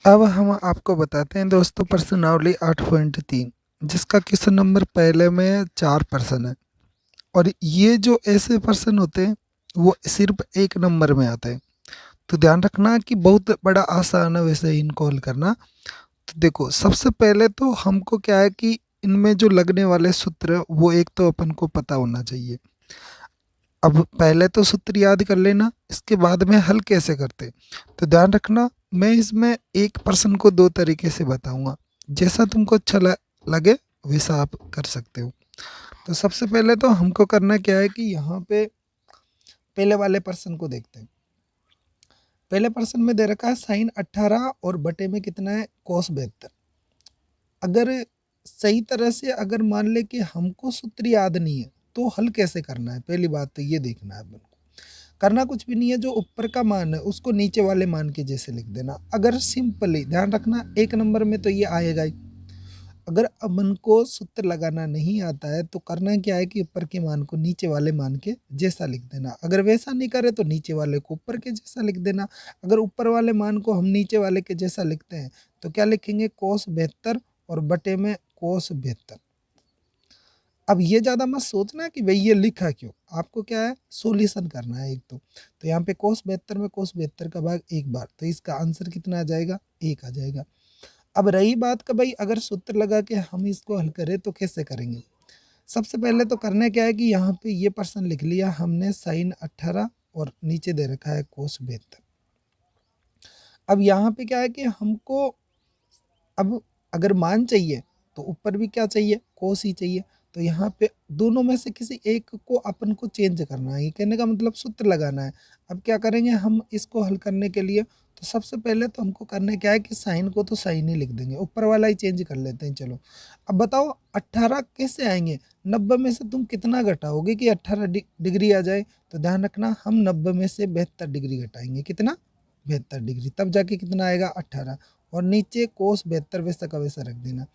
अब हम आपको बताते हैं दोस्तों प्रश्नावली 8.3 जिसका क्वेश्चन नंबर पहले में 4 प्रश्न है। और ये जो ऐसे प्रश्न होते हैं वो सिर्फ एक नंबर में आते हैं। तो ध्यान रखना कि बहुत बड़ा आसान है वैसे इनको हल करना। तो देखो सबसे पहले तो हमको क्या है कि इनमें जो लगने वाले सूत्र है, वो एक तो अपन को पता होना चाहिए। अब पहले तो सूत्र याद कर लेना, इसके बाद में हल कैसे करते। तो ध्यान रखना, मैं इसमें एक प्रश्न को दो तरीके से बताऊंगा, जैसा तुमको अच्छा लगे वैसा आप कर सकते हो। तो सबसे पहले तो हमको करना क्या है कि यहाँ पे पहले वाले प्रश्न को देखते हैं। पहले प्रश्न में दे रखा है साइन 18 और बटे में कितना है कोस 72। अगर सही तरह से अगर मान ले कि हमको सूत्र याद नहीं है तो हल कैसे करना है, पहली बात तो ये देखना है अपन को। करना कुछ भी नहीं है, जो ऊपर का मान है उसको नीचे वाले मान के जैसे लिख देना। अगर सिंपली ध्यान रखना एक नंबर में तो ये आएगा ही। अगर अपन को सूत्र लगाना नहीं आता है तो करना क्या है कि ऊपर के मान को नीचे वाले मान के जैसा लिख देना। अगर वैसा नहीं करे तो नीचे वाले को ऊपर के जैसा लिख देना। अगर ऊपर वाले मान को हम नीचे वाले के जैसा लिखते हैं तो क्या लिखेंगे कोस 72 और बटे में कोस 72। अब ये ज़्यादा मत सोचना कि भाई ये लिखा क्यों, आपको क्या है सॉल्यूशन करना है एक तो यहाँ पे कोस 72 में कोस 72 का भाग एक बार, तो इसका आंसर कितना आ जाएगा एक आ जाएगा। अब रही बात का भाई अगर सूत्र लगा के हम इसको हल करें तो कैसे करेंगे। सबसे पहले तो करना क्या है कि यहाँ पे ये पर्सन लिख लिया हमने साइन 18 और नीचे दे रखा है कोस 72। अब यहाँ पे क्या है कि हमको अब अगर मान चाहिए तो ऊपर भी क्या चाहिए कोस ही चाहिए। तो यहाँ पे दोनों में से किसी एक को अपन को चेंज करना है, ये कहने का मतलब सूत्र लगाना है। अब क्या करेंगे हम इसको हल करने के लिए, तो सबसे पहले तो हमको करना क्या है कि साइन को तो साइन ही लिख देंगे, ऊपर वाला ही चेंज कर लेते हैं। चलो अब बताओ 18 कैसे आएंगे, 90 में से तुम कितना घटाओगे कि 18 डिग्री आ जाए। तो ध्यान रखना हम 90 में से 72 डिग्री घटाएंगे, कितना 72 डिग्री, तब जाके कितना आएगा 18। और नीचे कोस 72 वैसा का वैसा रख देना।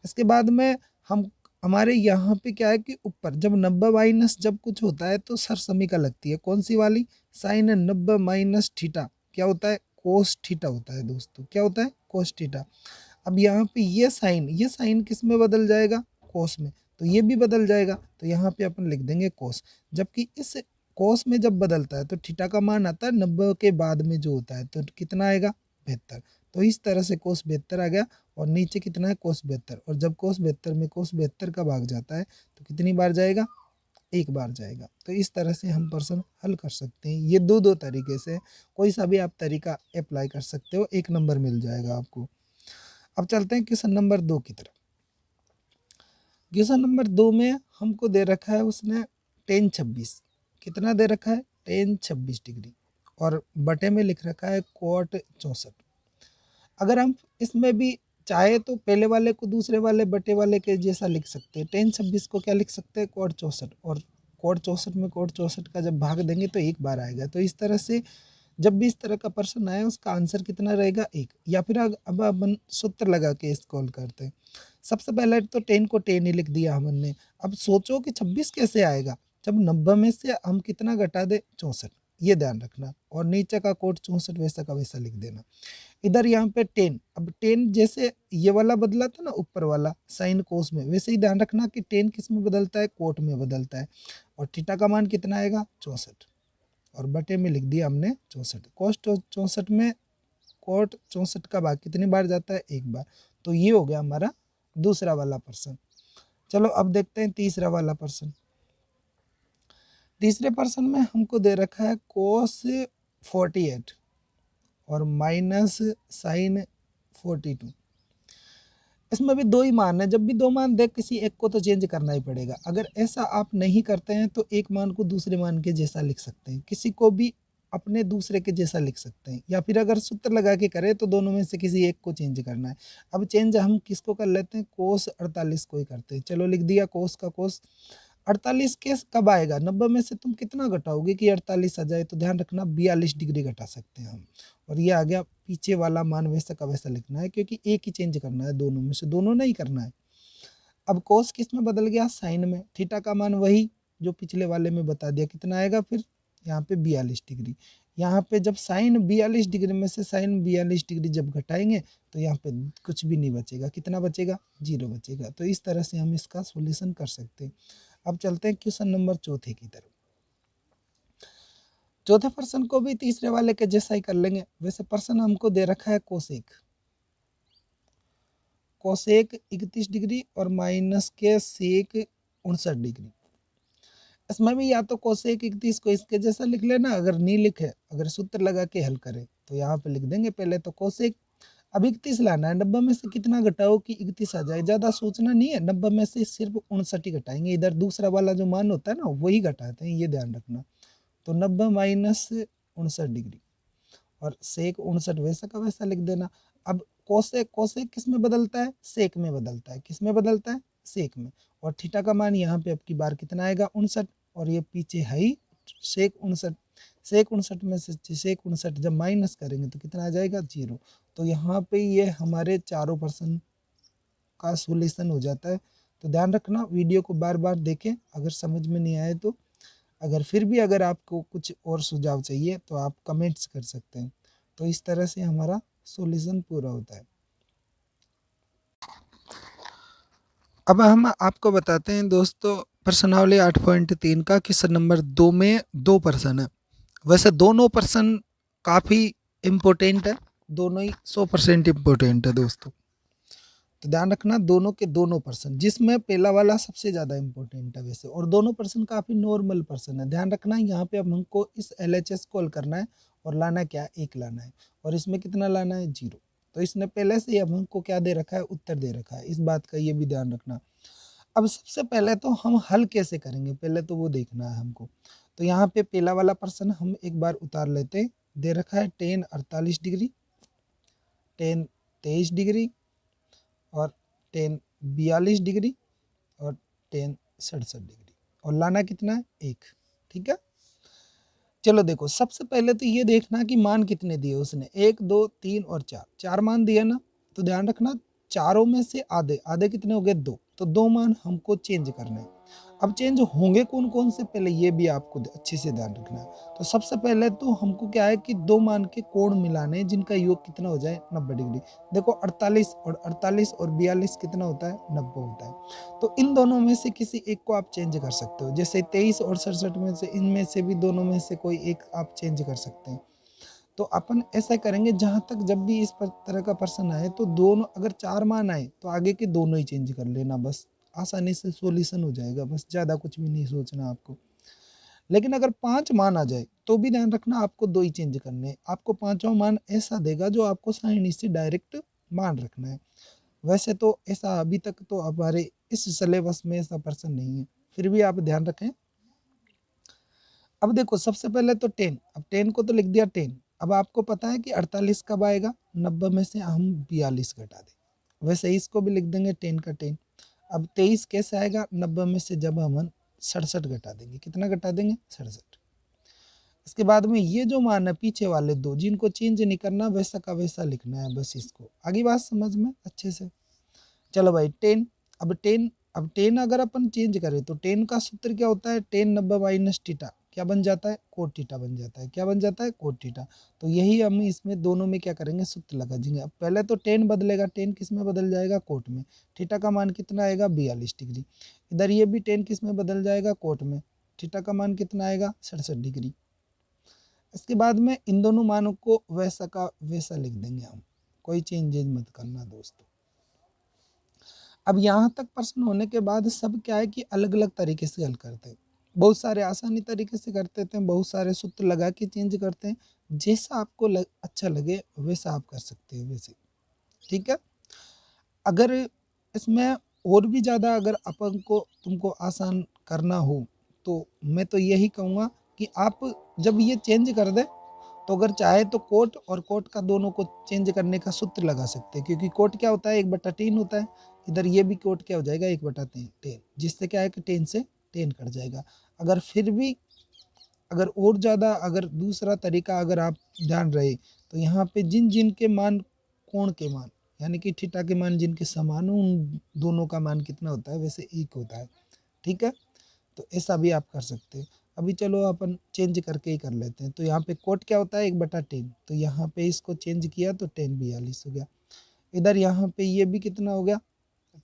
इसके बाद में हम हमारे यहाँ पे क्या है कि ऊपर जब 90 माइनस जब कुछ होता है तो सरसमीका लगती है, कौन सी वाली साइन 90 माइनस थीटा क्या होता है कोस थीटा होता है दोस्तों, क्या होता है कोस थीटा। अब यहाँ पे ये साइन किस में बदल जाएगा कोस में, तो ये भी बदल जाएगा, तो यहाँ पे अपन लिख देंगे कोस। जबकि इस कोस में जब बदलता है तो थीटा का मान आता है 90 के बाद में जो होता है, तो कितना आएगा 72। तो इस तरह से कोस 72 आ गया और नीचे कितना है कोस 72, और जब कोस 72 में कोस 72 का भाग जाता है तो कितनी बार जाएगा एक बार जाएगा। तो इस तरह से हम प्रश्न हल कर सकते हैं, ये दो दो तरीके से, कोई सा भी आप तरीका अप्लाई कर सकते हो, एक नंबर मिल जाएगा आपको। अब चलते हैं क्वेश्चन नंबर 2 की तरफ। क्वेश्चन नंबर 2 में हमको दे रखा है उसने टेन 26, कितना दे रखा है टेन 26 डिग्री, और बटे में लिख रखा है कोट 64। अगर हम इसमें भी चाहे तो पहले वाले को दूसरे वाले बटे वाले के जैसा लिख सकते हैं, टेन 26 को क्या लिख सकते हैं कोट 64, और कोट 64 में कोट 64 का जब भाग देंगे तो एक बार आएगा। तो इस तरह से जब भी इस तरह का प्रश्न आए उसका आंसर कितना रहेगा एक। या फिर अब अपन सूत्र लगा के इसको हल करते हैं। सबसे पहले तो 10 को 10 ही लिख दिया हमने। अब सोचो कि 26 कैसे आएगा, जब 90 में से हम कितना घटा दे 64, ये ध्यान रखना, और नीचे का कोट 64 वैसा का वैसा लिख देना। इधर यहाँ पे 10, अब 10 जैसे ये वाला बदला था ना ऊपर वाला साइन कोस में, वैसे ही ध्यान रखना कि 10 किस में बदलता है कोट में बदलता है। और थीटा का मान कितना आएगा 64, और बटे में लिख दिया हमने 64। कोस 64 में कोट 64 का भाग कितनी बार जाता है एक बार। तो ये हो गया हमारा दूसरा वाला प्रश्न। चलो अब देखते हैं तीसरा वाला प्रश्न। तीसरे प्रश्न में हमको दे रखा है कोस 48 और माइनस साइन 42। इसमें भी दो ही मान है, जब भी दो मान दे किसी एक को तो चेंज करना ही पड़ेगा। अगर ऐसा आप नहीं करते हैं तो एक मान को दूसरे मान के जैसा लिख सकते हैं, किसी को भी अपने दूसरे के जैसा लिख सकते हैं, या फिर अगर सूत्र लगा के करें तो दोनों में से किसी एक को चेंज करना है। अब चेंज हम किसको कर लेते हैं कोस 48 को ही करते हैं। चलो लिख दिया कोस का कोस। 48 केस कब आएगा, 90 में से तुम कितना घटाओगे कि 48 आ जाए, तो ध्यान रखना 42 डिग्री घटा सकते हैं हम। और ये आ गया पीछे वाला मान वैसा का वैसा लिखना है, क्योंकि एक ही चेंज करना है, दोनों में से दोनों नहीं करना है। अब कोस किस में बदल गया साइन में, थीटा का मान वही जो पिछले वाले में बता दिया, कितना आएगा फिर यहाँ पे 42 डिग्री। यहाँ पे जब साइन 42 डिग्री में से साइन 42 डिग्री जब घटाएंगे तो यहाँ पे कुछ भी नहीं बचेगा। कितना बचेगा? 0 बचेगा। तो इस तरह से हम इसका सॉल्यूशन कर सकते हैं। अब चलते हैं क्वेश्चन नंबर चौथे की तरफ। चौथे प्रश्न को भी तीसरे वाले के जैसा ही कर लेंगे। वैसे प्रश्न हमको दे रखा है कोसेक 31 डिग्री और माइनस के सेक 59 डिग्री। इसमें भी या तो कोसेक 31 को इसके जैसा लिख लेना, अगर नहीं लिखे, अगर सूत्र लगा के हल करें तो यहाँ पे लिख देंगे पहले तो कोसेक। अब 31 लाना है, 90 में से कितना घटाओ कि 31 आ जाए। ज़्यादा सोचना नहीं है, 90 में से सिर्फ 59 ही घटाएंगे। इधर दूसरा वाला जो मान होता है ना वही घटाते हैं, ये ध्यान रखना। तो 90 माइनस 59 डिग्री और सेक 59 वैसा का वैसा लिख देना। अब कोसेक कोसेक किस में बदलता है? सेक में बदलता है। किस में बदलता है? सेक में। और थीटा का मान यहाँ पे अब की बार कितना आएगा? 59, और ये पीछे है ही सेक 59। सेक 59 में से सेक 59 जब माइनस करेंगे तो कितना आ जाएगा? 0। तो यहाँ पे ये हमारे चारों प्रश्न का सोल्यूशन हो जाता है। तो ध्यान रखना, वीडियो को बार बार देखें अगर समझ में नहीं आए तो। अगर फिर भी अगर आपको कुछ और सुझाव चाहिए तो आप कमेंट्स कर सकते हैं। तो इस तरह से हमारा सॉल्यूशन पूरा होता है। अब हम आपको बताते हैं दोस्तों प्रश्नावली 8.3 का क्वेश्चन नंबर 2 में 2 प्रश्न है। वैसे दोनों प्रश्न काफ़ी इम्पोर्टेंट है, दोनों ही 100% इम्पोर्टेंट है दोस्तों। तो ध्यान रखना, दोनों के दोनों प्रश्न, जिसमें पहला वाला सबसे ज़्यादा इम्पोर्टेंट है वैसे, और दोनों प्रश्न काफ़ी नॉर्मल प्रश्न है। ध्यान रखना यहाँ पे अब हमको इस LHS को हल करना है और लाना क्या? 1 लाना है, और इसमें कितना लाना है? 0। तो इसने पहले से ही अब हमको क्या दे रखा है? उत्तर दे रखा है। इस बात का ये भी ध्यान रखना। अब सबसे पहले तो हम हल कैसे करेंगे, पहले तो वो देखना है हमको। तो यहाँ पे पहला वाला प्रश्न हम एक बार उतार लेते हैं। दे रखा है tan 48 डिग्री, tan 23 डिग्री और tan 42 डिग्री और tan 67 डिग्री, और लाना कितना है? 1। ठीक है, चलो देखो, सबसे पहले तो ये देखना कि मान कितने दिए उसने, 1 2 3 और 4, 4 मान दिए ना। तो ध्यान रखना, चारों में से आधे आधे कितने हो गए? 2। तो 2 मान हमको चेंज करने हैं। अब चेंज होंगे कौन कौन से, पहले ये भी आपको अच्छे से ध्यान रखना है। तो सबसे पहले तो हमको क्या है कि 2 मान के कोण मिलाने हैं, जिनका योग कितना हो जाए? 90 डिग्री। देखो 48 और 42 कितना होता है? 90 होता है। तो इन दोनों में से किसी एक को आप चेंज कर सकते हो, जैसे 23 और 67 में से, इनमें से भी दोनों में से कोई एक आप चेंज कर सकते हैं। तो अपन ऐसा करेंगे, जहां तक जब भी इस तरह का प्रश्न आए तो दोनों, अगर 4 मान आए तो आगे के दोनों ही चेंज कर लेना, बस आसानी से सॉल्यूशन हो जाएगा। बस ज़्यादा कुछ भी नहीं सोचना आपको। लेकिन अगर 5 मान आ जाए तो भी ध्यान रखना, आपको 2 ही चेंज करने हैं। आपको पांचवा मान ऐसा देगा जो आपको साइन से डायरेक्ट मान रखना है। वैसे तो ऐसा अभी तक तो हमारे इस सिलेबस में ऐसा प्रश्न नहीं है, फिर भी आप ध्यान रखें। अब देखो सबसे पहले तो 10, अब 10 को तो लिख दिया 10। अब आपको पता है कि 48 कब आएगा? 90 में से हम 42 घटा दें, वैसे इसको भी लिख देंगे 10 का 10। अब 23 कैसे आएगा? 90 में से जब हम 67 घटा देंगे, कितना घटा देंगे? 67। इसके बाद में ये जो मान है पीछे वाले 2, जिनको चेंज नहीं करना, वैसा का वैसा लिखना है बस इसको। आगे बात समझ में अच्छे से? चलो भाई 10, अब 10 अगर अपन चेंज करें तो 10 का सूत्र क्या होता है? 10 90 माइनस थीटा क्या बन जाता है? कोट थीटा बन जाता है। क्या बन जाता है? Cot theta. तो यही हम इसमें दोनों में क्या करेंगे? सूत्र लगा देंगे। अब पहले तो 10 बदलेगा, 10 किस में बदल जाएगा? कोट में। थीटा का मान कितना आएगा? 42 डिग्री। इधर ये भी 10 किस में बदल जाएगा? कोट में। थीटा का मान कितना आएगा? 67 डिग्री। इसके बाद में इन दोनों मानों को वैसा का वैसा लिख देंगे हम, कोई चेंजेज मत करना दोस्तों। अब यहाँ तक प्रश्न होने के बाद सब क्या है कि अलग अलग तरीके से हल करते हैं। बहुत सारे आसानी तरीके से करते हैं, बहुत सारे सूत्र लगा के चेंज करते हैं। जैसा आपको अच्छा लगे वैसा आप कर सकते हैं वैसे। ठीक है, अगर इसमें और भी ज़्यादा अगर अपन को तुमको आसान करना हो तो मैं तो यही कहूँगा कि आप जब ये चेंज कर दे तो अगर चाहे तो कोट और कोट का दोनों को चेंज करने का सूत्र लगा सकते हैं, क्योंकि कोट क्या होता है? 1/3 होता है। इधर ये भी कोट क्या हो जाएगा? 1/10, जिससे क्या है कि 10 से 10 कट जाएगा। अगर फिर भी अगर और ज़्यादा अगर दूसरा तरीका अगर आप ध्यान रहे तो यहाँ पे जिन जिन के मान, कोण के मान यानी कि थीटा के मान जिनके समान हो, उन दोनों का मान कितना होता है? वैसे 1 होता है। ठीक है, तो ऐसा भी आप कर सकते हैं। अभी चलो अपन चेंज करके ही कर लेते हैं। तो यहाँ पे कोट क्या होता है 1/10, तो यहाँ पे इसको चेंज किया तो 1042 हो गया। इधर यहाँ पे ये भी कितना हो गया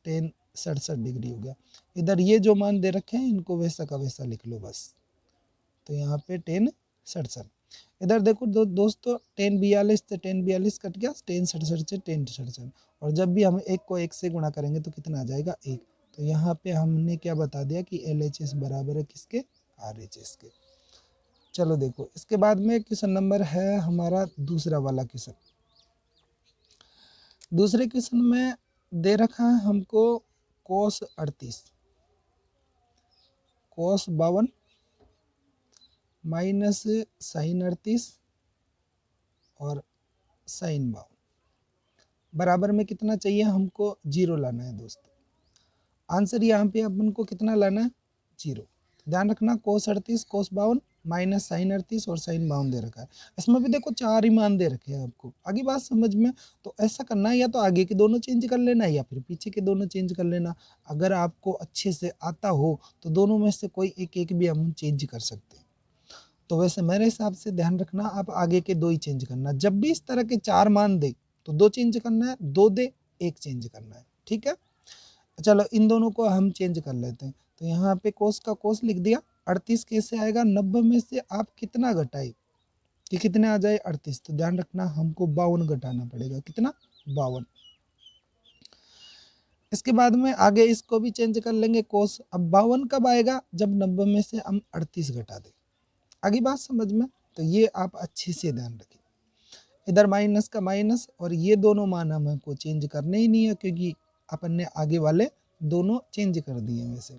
1067 डिग्री हो गया। इधर ये जो मान दे रखे हैं इनको वैसा का वैसा लिख लो बस। तो यहाँ पे 1067। इधर देखो दोस्तों 1042 से 1042 कट गया, 1067 से 1067, और जब भी हम एक को एक से गुणा करेंगे तो कितना आ जाएगा 1। तो यहाँ पे हमने क्या बता दिया कि LHS बराबर है किसके, RHS के। चलो देखो इसके बाद में क्वेश्चन नंबर है हमारा दूसरा वाला क्वेश्चन। दूसरे क्वेश्चन में दे रखा है हमको cos 38, cos 52 माइनस sin 38 और sin 52 बराबर में कितना चाहिए हमको 0 लाना है दोस्तों। आंसर यहाँ पे अपन को कितना लाना है 0। ध्यान रखना cos 38 cos 52 माइनस sin 38 और sin 52 दे रखा है। इसमें भी देखो 4 ही मान दे रखे हैं आपको। आगे बात समझ में, तो ऐसा करना है या तो आगे के दोनों चेंज कर लेना या फिर पीछे के दोनों चेंज कर लेना। अगर आपको अच्छे से आता हो तो दोनों में से कोई एक एक भी हम चेंज कर सकते हैं। तो वैसे मेरे हिसाब से ध्यान रखना आप आगे के 2 ही चेंज करना। जब भी इस तरह के 4 मान दे तो 2 चेंज करना है, 2 दे 1 चेंज करना है, ठीक है। चलो इन दोनों को हम चेंज कर लेते हैं। तो यहाँ पे कोस का कोस लिख दिया। 38 कैसे आएगा, 90 में से आप कितना घटाए कि कितने आ जाए 38। तो ध्यान रखना हमको 52 घटाना पड़ेगा, कितना 52। इसके बाद में आगे इसको भी चेंज कर लेंगे कोस। अब 52 कब आएगा, जब 90 में से हम 38 घटा दें। आगे बात समझ में, तो ये आप अच्छे से ध्यान रखें। इधर माइनस का माइनस, और ये दोनों मान हमको चेंज करने ही नहीं है क्योंकि अपन ने आगे वाले दोनों चेंज कर दिए वैसे।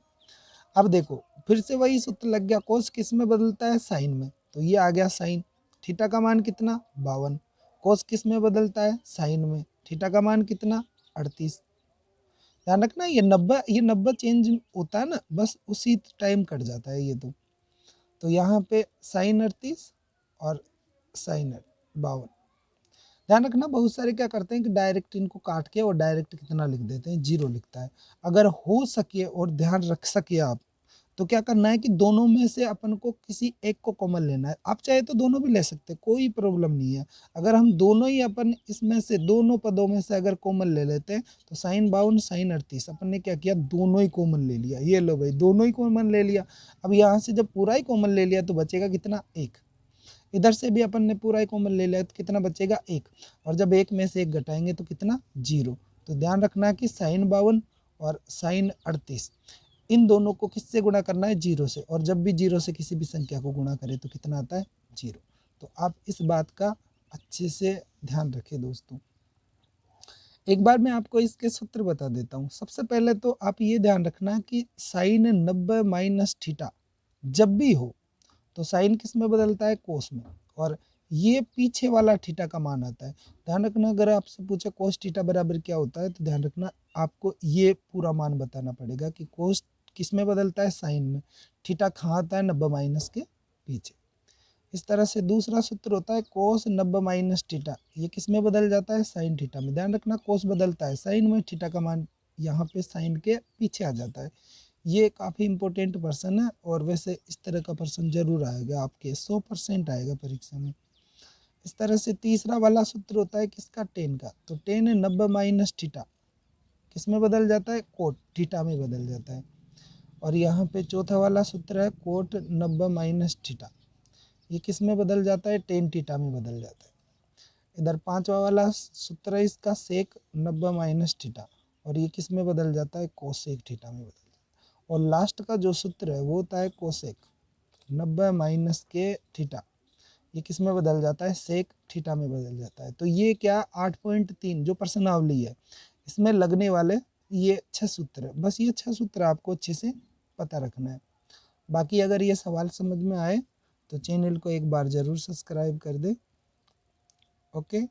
अब देखो फिर से वही सूत्र लग गया, कोस किस में बदलता है साइन में, तो ये आ गया साइन। थीटा का मान कितना 52। कोस किस में बदलता है साइन में, थीटा का मान कितना 38। ध्यान रखना ये 90 चेंज होता है ना, बस उसी टाइम कट जाता है ये तो यहाँ पे साइन 38 और साइन 52। ध्यान रखना बहुत सारे क्या करते हैं कि डायरेक्ट इनको काट के और डायरेक्ट कितना लिख देते हैं 0 लिखता है। अगर हो सके और ध्यान रख सके आप, तो क्या करना है कि दोनों में से अपन को किसी एक को कॉमन लेना है। आप चाहे तो दोनों भी ले सकते हैं, कोई प्रॉब्लम नहीं है। अगर हम दोनों ही अपन इसमें से दोनों पदों में से अगर कॉमन ले लेते हैं, तो साइन 52 साइन 38 अपन ने क्या किया दोनों ही कॉमन ले लिया। ये लो भाई दोनों ही कॉमन ले लिया। अब यहाँ से जब पूरा ही कॉमन ले लिया तो बचेगा कितना 1। इधर से भी अपन ने पूरा ही कॉमन ले लिया तो कितना बचेगा 1, और जब 1 में से 1 घटाएंगे तो कितना 0। तो ध्यान रखना कि साइन 52 और साइन 38 इन दोनों को किससे गुणा करना है 0 से, और जब भी 0 से किसी भी संख्या को गुणा करें तो कितना आता है 0। तो आप इस बात का अच्छे से ध्यान रखें दोस्तों। एक बार मैं आपको इसके सूत्र बता देता हूँ। सबसे पहले तो आप ये ध्यान रखना कि साइन 90 माइनस थीटा जब भी हो तो साइन किस में बदलता है कोस में, और ये पीछे वाला थीटा का मान आता है। ध्यान रखना अगर आपसे पूछे कोस थीटा बराबर क्या होता है, तो ध्यान रखना आपको ये पूरा मान बताना पड़ेगा कि कोस किस में बदलता है साइन में, थीटा कहाँ आता है 90 माइनस के पीछे। इस तरह से दूसरा सूत्र होता है कोस 90 माइनस थीटा, ये किस में बदल जाता है साइन थीटा में। ध्यान रखना कोस बदलता है साइन में, थीटा का मान यहाँ पे साइन के पीछे आ जाता है। ये काफ़ी इंपॉर्टेंट पर्सन है, और वैसे इस तरह का पर्सन जरूर आएगा आपके 100% आएगा परीक्षा में। इस तरह से तीसरा वाला सूत्र होता है किसका 10 का, तो 10 है 90 माइनस थीटा किस में बदल जाता है कोट थीटा में बदल जाता है। और यहाँ पे चौथा वाला सूत्र है कोट 90 माइनस थीटा, ये किस में बदल जाता है टेन थीटा में बदल जाता है। इधर पांचवा वाला सूत्र है इसका सेक 90 माइनस थीटा, और ये किस में बदल जाता है कोसेक थीटा में बदल जाता है। और लास्ट का जो सूत्र है वो होता है कोसेक 90 माइनस के थीटा, ये किस में बदल जाता है सेक थीटा में बदल जाता है। तो ये क्या 8.3 जो प्रश्नावली है इसमें लगने वाले ये 6 सूत्र है। बस ये 6 सूत्र आपको अच्छे से पता रखना है। बाकी अगर ये सवाल समझ में आए तो चैनल को एक बार ज़रूर सब्सक्राइब कर दे। ओके।